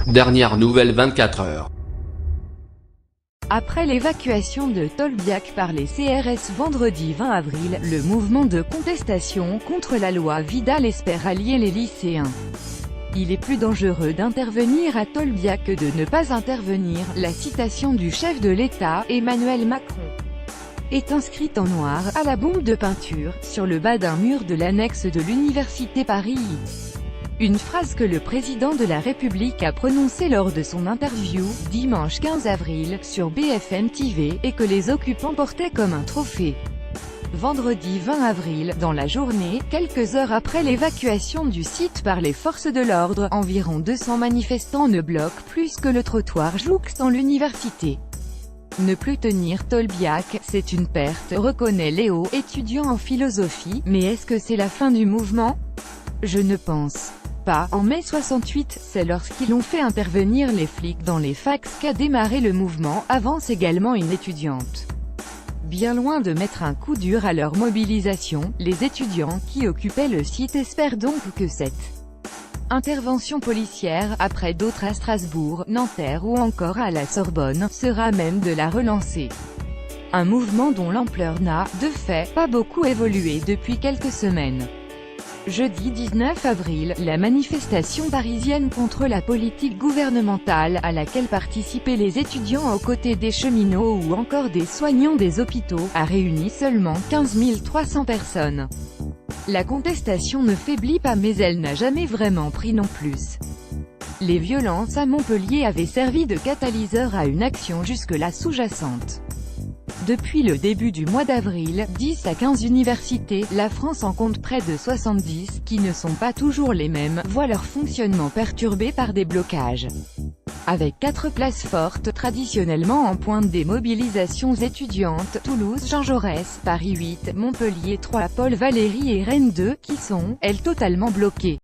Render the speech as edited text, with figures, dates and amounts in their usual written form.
Dernière nouvelle 24 heures. Après l'évacuation de Tolbiac par les CRS vendredi 20 avril, le mouvement de contestation contre la loi Vidal espère allier les lycéens. Il est plus dangereux d'intervenir à Tolbiac que de ne pas intervenir. La citation du chef de l'État, Emmanuel Macron, est inscrite en noir, à la bombe de peinture, sur le bas d'un mur de l'annexe de l'Université Paris. Une phrase que le président de la République a prononcée lors de son interview, dimanche 15 avril, sur BFM TV, et que les occupants portaient comme un trophée. Vendredi 20 avril, dans la journée, quelques heures après l'évacuation du site par les forces de l'ordre, environ 200 manifestants ne bloquent plus que le trottoir jouxtant l'université. Ne plus tenir Tolbiac, c'est une perte, reconnaît Léo, étudiant en philosophie, mais est-ce que c'est la fin du mouvement? Je ne pense pas. En mai 68, c'est lorsqu'ils ont fait intervenir les flics dans les facs qu'a démarré le mouvement, avance également une étudiante. Bien loin de mettre un coup dur à leur mobilisation, les étudiants qui occupaient le site espèrent donc que cette intervention policière, après d'autres à Strasbourg, Nanterre ou encore à la Sorbonne, sera à même de la relancer. Un mouvement dont l'ampleur n'a, de fait, pas beaucoup évolué depuis quelques semaines. Jeudi 19 avril, la manifestation parisienne contre la politique gouvernementale, à laquelle participaient les étudiants aux côtés des cheminots ou encore des soignants des hôpitaux, a réuni seulement 15 300 personnes. La contestation ne faiblit pas mais elle n'a jamais vraiment pris non plus. Les violences à Montpellier avaient servi de catalyseur à une action jusque-là sous-jacente. Depuis le début du mois d'avril, 10 à 15 universités, la France en compte près de 70, qui ne sont pas toujours les mêmes, voient leur fonctionnement perturbé par des blocages. Avec 4 places fortes, traditionnellement en pointe des mobilisations étudiantes, Toulouse, Jean Jaurès, Paris 8, Montpellier 3, Paul Valéry et Rennes 2, qui sont, elles, totalement bloquées.